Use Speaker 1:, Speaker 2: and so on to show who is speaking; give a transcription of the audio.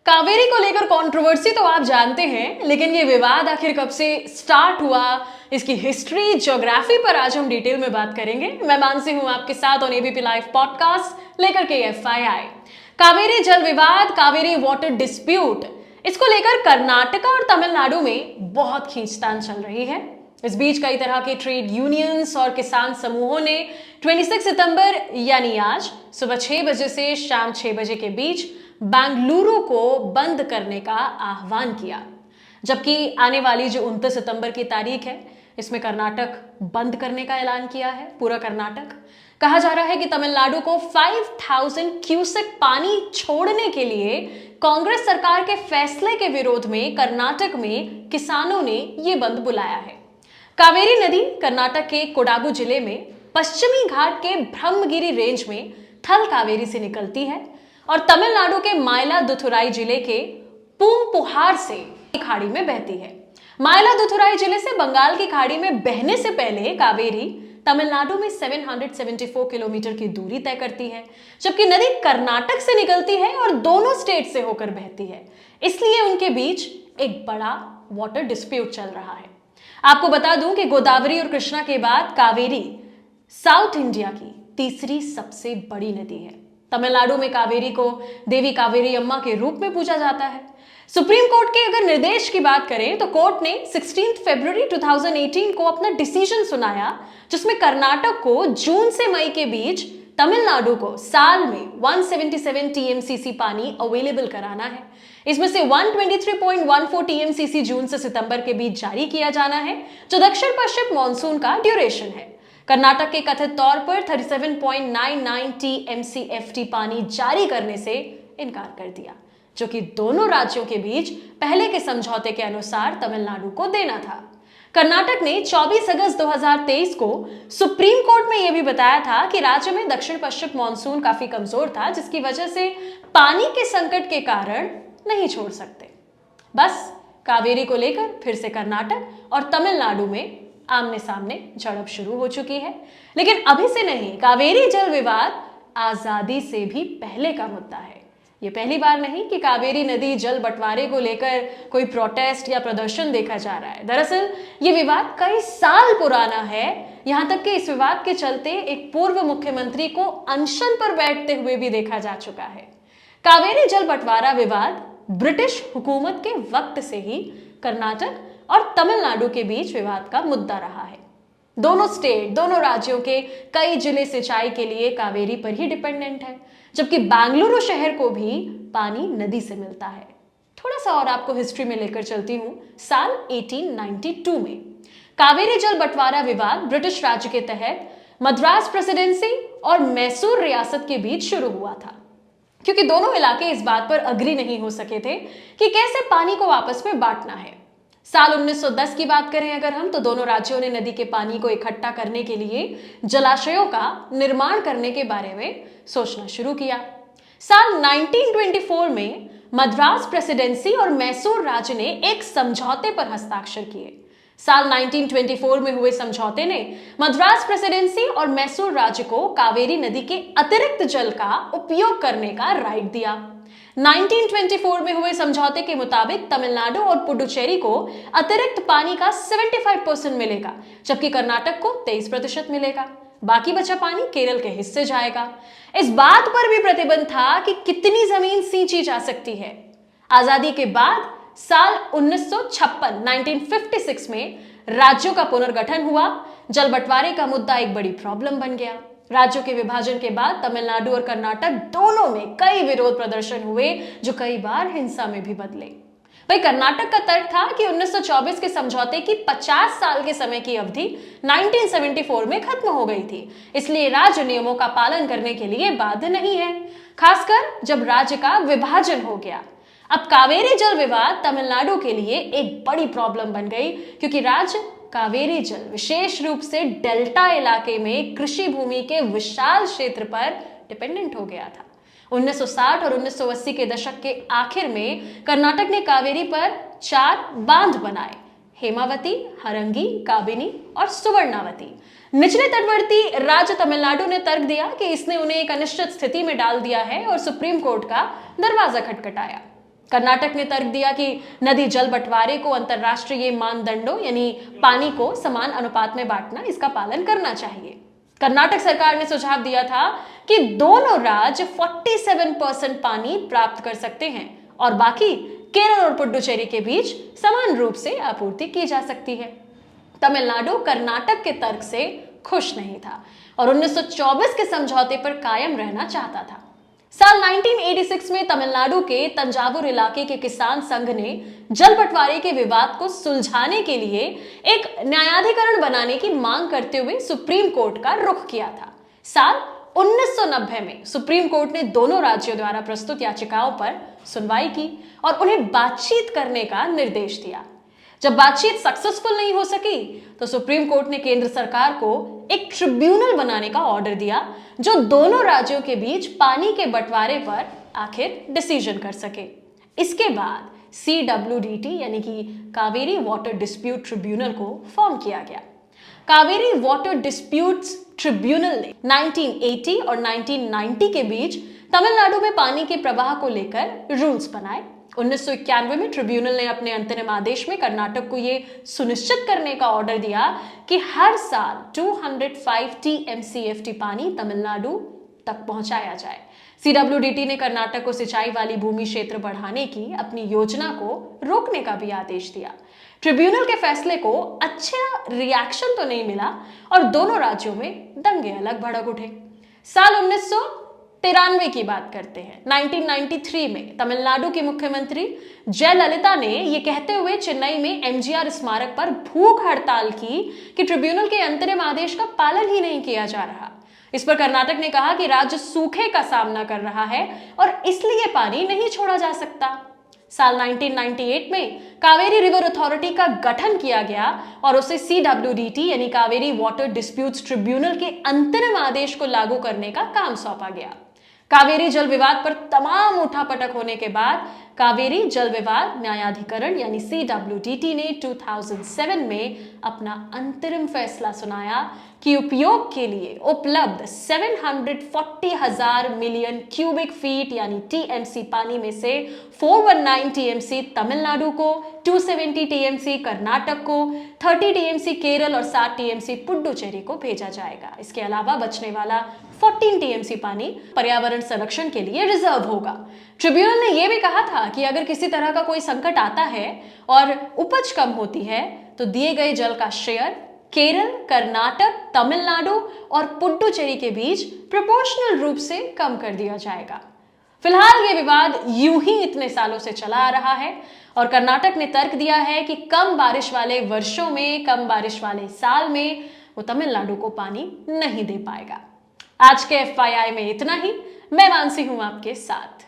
Speaker 1: कावेरी को लेकर कंट्रोवर्सी तो आप जानते हैं, लेकिन ये विवाद आखिर कब से स्टार्ट हुआ, इसकी हिस्ट्री, ज्योग्राफी पर आज हम डिटेल में बात करेंगे। मैं मानसी हूं आपके साथ ऑन एबीपी लाइव पॉडकास्ट लेकर के एफआईआई। कावेरी जल विवाद, कावेरी वाटर डिस्प्यूट, इसको लेकर कर्नाटक और तमिलनाडु में बहुत खींचतान चल रही है। इस बीच कई तरह के ट्रेड यूनियंस और किसान समूहों ने 26 सितंबर यानी आज सुबह 6 बजे से शाम 6 बजे के बीच बेंगलुरु को बंद करने का आह्वान किया, जबकि आने वाली जो 29 सितंबर की तारीख है, इसमें कर्नाटक बंद करने का ऐलान किया है। पूरा कर्नाटक। कहा जा रहा है कि तमिलनाडु को 5000 क्यूसेक पानी छोड़ने के लिए कांग्रेस सरकार के फैसले के विरोध में कर्नाटक में किसानों ने यह बंद बुलाया है। कावेरी नदी कर्नाटक के कोडागु जिले में पश्चिमी घाट के ब्रह्मगिरी रेंज में थल कावेरी से निकलती है और तमिलनाडु के मायलादुथुराई जिले के पूमपुहार से खाड़ी में बहती है। मायलादुथुराई जिले से बंगाल की खाड़ी में बहने से पहले कावेरी तमिलनाडु में 774 किलोमीटर की दूरी तय करती है, जबकि नदी कर्नाटक से निकलती है और दोनों स्टेट से होकर बहती है। इसलिए उनके बीच एक बड़ा वाटर डिस्प्यूट चल रहा है। आपको बता दूं कि गोदावरी और कृष्णा के बाद कावेरी साउथ इंडिया की तीसरी सबसे बड़ी नदी है। तमिलनाडु में कावेरी को देवी कावेरी अम्मा के रूप में पूजा जाता है। सुप्रीम कोर्ट के अगर निर्देश की बात करें तो कोर्ट ने 16 फरवरी 2018 को अपना डिसीजन सुनाया, जिसमें कर्नाटक को जून से मई के बीच तमिलनाडु को साल में 177 टीएमसीसी पानी अवेलेबल कराना है। इसमें से 123.14 टीएमसीसी जून से सितंबर के बीच जारी किया जाना है, जो दक्षिण पश्चिम मानसून का ड्यूरेशन है। कर्नाटक के कथित तौर पर 37.99 टीएमसीएफटी पानी जारी करने से इनकार कर दिया, जो कि दोनों राज्यों के बीच पहले के समझौते के अनुसार तमिलनाडु को देना था। कर्नाटक ने 24 अगस्त 2023 को सुप्रीम कोर्ट में यह भी बताया था कि राज्य में दक्षिण पश्चिम मानसून काफी कमजोर था, जिसकी वजह से पानी के संकट के कारण नहीं छोड़ सकते। बस कावेरी को लेकर फिर से कर्नाटक और तमिलनाडु में आमने सामने झड़प शुरू हो चुकी है। लेकिन अभी से नहीं, कावेरी जल विवाद आजादी से भी पहले का मुद्दा है। यह पहली बार नहीं कि कावेरी नदी जल बंटवारे को लेकर कोई प्रोटेस्ट या प्रदर्शन देखा जा रहा है। दरअसल ये विवाद कई साल पुराना है। यहां तक कि इस विवाद के चलते एक पूर्व मुख्यमंत्री को अनशन पर बैठते हुए भी देखा जा चुका है। कावेरी जल बंटवारा विवाद ब्रिटिश हुकूमत के वक्त से ही कर्नाटक और तमिलनाडु के बीच विवाद का मुद्दा रहा है। दोनों स्टेट, दोनों राज्यों के कई जिले सिंचाई के लिए कावेरी पर ही डिपेंडेंट है, जबकि बेंगलुरु शहर को भी पानी नदी से मिलता है। थोड़ा सा और आपको हिस्ट्री में लेकर चलती हूं। साल 1892 में कावेरी जल बंटवारा विवाद ब्रिटिश राज्य के तहत मद्रास प्रेसिडेंसी और मैसूर रियासत के बीच शुरू हुआ था, क्योंकि दोनों इलाके इस बात पर अग्री नहीं हो सके थे कि कैसे पानी को आपस में बांटना है। साल 1910 की बात करें अगर हम, तो दोनों राज्यों ने नदी के पानी को इकट्ठा करने के लिए जलाशयों का निर्माण करने के बारे में सोचना शुरू किया। साल 1924 में मद्रास प्रेसिडेंसी और मैसूर राज्य ने एक समझौते पर हस्ताक्षर किए। साल 1924 में हुए समझौते ने मद्रास प्रेसिडेंसी और मैसूर राज्य को कावेरी नदी के अतिरिक्त जल का उपयोग करने का राइट दिया। 1924 में हुए समझौते के मुताबिक तमिलनाडु और पुडुचेरी को अतिरिक्त पानी का 75% मिलेगा, जबकि कर्नाटक को 23% मिलेगा। बाकी बचा पानी केरल के हिस्से जाएगा। इस बात पर भी प्रतिबंध था कि कितनी जमीन सींची जा सकती है। आजादी के बाद साल 1956 में राज्यों का पुनर्गठन हुआ। जल बंटवारे का मुद्दा एक बड़ी प्रॉब्लम बन गया। राज्यों के विभाजन के बाद तमिलनाडु और कर्नाटक दोनों में कई विरोध प्रदर्शन हुए, जो कई बार हिंसा में भी बदले। भाई, कर्नाटक का तर्क था कि 1924 के समझौते की 50 साल के समय की अवधि 1974 में खत्म हो गई थी, इसलिए राज्य नियमों का पालन करने के लिए बाध्य नहीं है, खासकर जब राज्य का विभाजन हो गया। अब कावेरी जल विवाद तमिलनाडु के लिए एक बड़ी प्रॉब्लम बन गई, क्योंकि राज्य कावेरी जल विशेष रूप से डेल्टा इलाके में कृषि भूमि के विशाल क्षेत्र पर डिपेंडेंट हो गया था। 1960 और 1980 के दशक के आखिर में कर्नाटक ने कावेरी पर 4 बांध बनाए: हेमावती, हरंगी, काबिनी और सुवर्णावती। निचले तटवर्ती राज्य तमिलनाडु ने तर्क दिया कि इसने उन्हें एक अनिश्चित स्थिति में डाल दिया है और सुप्रीम कोर्ट का दरवाजा खटखटाया। कर्नाटक ने तर्क दिया कि नदी जल बंटवारे को अंतरराष्ट्रीय मानदंडों यानी पानी को समान अनुपात में बांटना, इसका पालन करना चाहिए। कर्नाटक सरकार ने सुझाव दिया था कि दोनों राज्य 47% पानी प्राप्त कर सकते हैं और बाकी केरल और पुडुचेरी के बीच समान रूप से आपूर्ति की जा सकती है। तमिलनाडु कर्नाटक के तर्क से खुश नहीं था और 1924 के समझौते पर कायम रहना चाहता था। साल 1986 में तमिलनाडु के तंजावुर इलाके के किसान संघ ने जल बंटवारे के विवाद को सुलझाने के लिए एक न्यायाधिकरण बनाने की मांग करते हुए सुप्रीम कोर्ट का रुख किया था। साल 1990 में सुप्रीम कोर्ट ने दोनों राज्यों द्वारा प्रस्तुत याचिकाओं पर सुनवाई की और उन्हें बातचीत करने का निर्देश दिया। जब बातचीत सक्सेसफुल नहीं हो सकी तो सुप्रीम कोर्ट ने केंद्र सरकार को एक ट्रिब्यूनल बनाने का ऑर्डर दिया जो दोनों राज्यों के बीच पानी के बंटवारे पर आखिर डिसीजन कर सके। इसके बाद CWDT यानी कि कावेरी वाटर डिस्प्यूट ट्रिब्यूनल को फॉर्म किया गया। कावेरी वाटर डिस्प्यूट्स ट्रिब्यूनल ने 1980 और 1990 के बीच तमिलनाडु में पानी के प्रवाह को लेकर रूल्स बनाए। 1991 में ट्रिब्यूनल ने अपने अंतरिम आदेश में कर्नाटक को यह सुनिश्चित करने का ऑर्डर दिया कि हर साल 205 TMCFT पानी तमिलनाडु तक पहुंचाया जाए। CWDT ने कर्नाटक को सिंचाई वाली भूमि क्षेत्र बढ़ाने की अपनी योजना को रोकने का भी आदेश दिया। ट्रिब्यूनल के फैसले को अच्छा रिएक्शन तो नहीं मिला और दोनों राज्यों में दंगे अलग भड़क उठे। साल 1993 की बात करते हैं। 1993 में तमिलनाडु की मुख्यमंत्री जयललिता ने यह कहते हुए चेन्नई में MGR स्मारक पर भूख हड़ताल की कि ट्रिब्यूनल के अंतरिम आदेश का पालन ही नहीं किया जा रहा। इस पर कर्नाटक ने कहा कि राज्य सूखे का सामना कर रहा है और इसलिए पानी नहीं छोड़ा जा सकता। साल 1998 में कावेरी रिवर अथॉरिटी का गठन किया गया और उसे CWDT यानी कावेरी वाटर डिस्प्यूट्स ट्रिब्यूनल के अंतरिम आदेश को लागू करने का काम सौंपा गया। कावेरी जल विवाद पर तमाम उठापटक होने के बाद कावेरी जल विवाद न्यायाधिकरण यानी CWDT ने 2007 में अपना अंतरिम फैसला सुनाया कि उपयोग के लिए उपलब्ध 740,000 मिलियन क्यूबिक फीट यानी TMC पानी में से 419 TMC तमिलनाडु को, 270 TMC कर्नाटक को, 30 TMC केरल और 7 TMC पुडुचेरी को भेजा जाएगा। इसके अलावा बचने वाला 14 TMC पानी पर्यावरण संरक्षण के लिए रिजर्व होगा। ट्रिब्यूनल ने यह भी कहा था कि अगर किसी तरह का कोई संकट आता है और उपज कम होती है तो दिए गए जल का शेयर केरल, कर्नाटक, तमिलनाडु और पुडुचेरी के बीच प्रोपोर्शनल रूप से कम कर दिया जाएगा। फिलहाल ये विवाद यूं ही इतने सालों से चला आ रहा है और कर्नाटक ने तर्क दिया है कि कम बारिश वाले वर्षों में, कम बारिश वाले साल में वो तमिलनाडु को पानी नहीं दे पाएगा। आज के FYI में इतना ही। मैं मानसी हूं आपके साथ।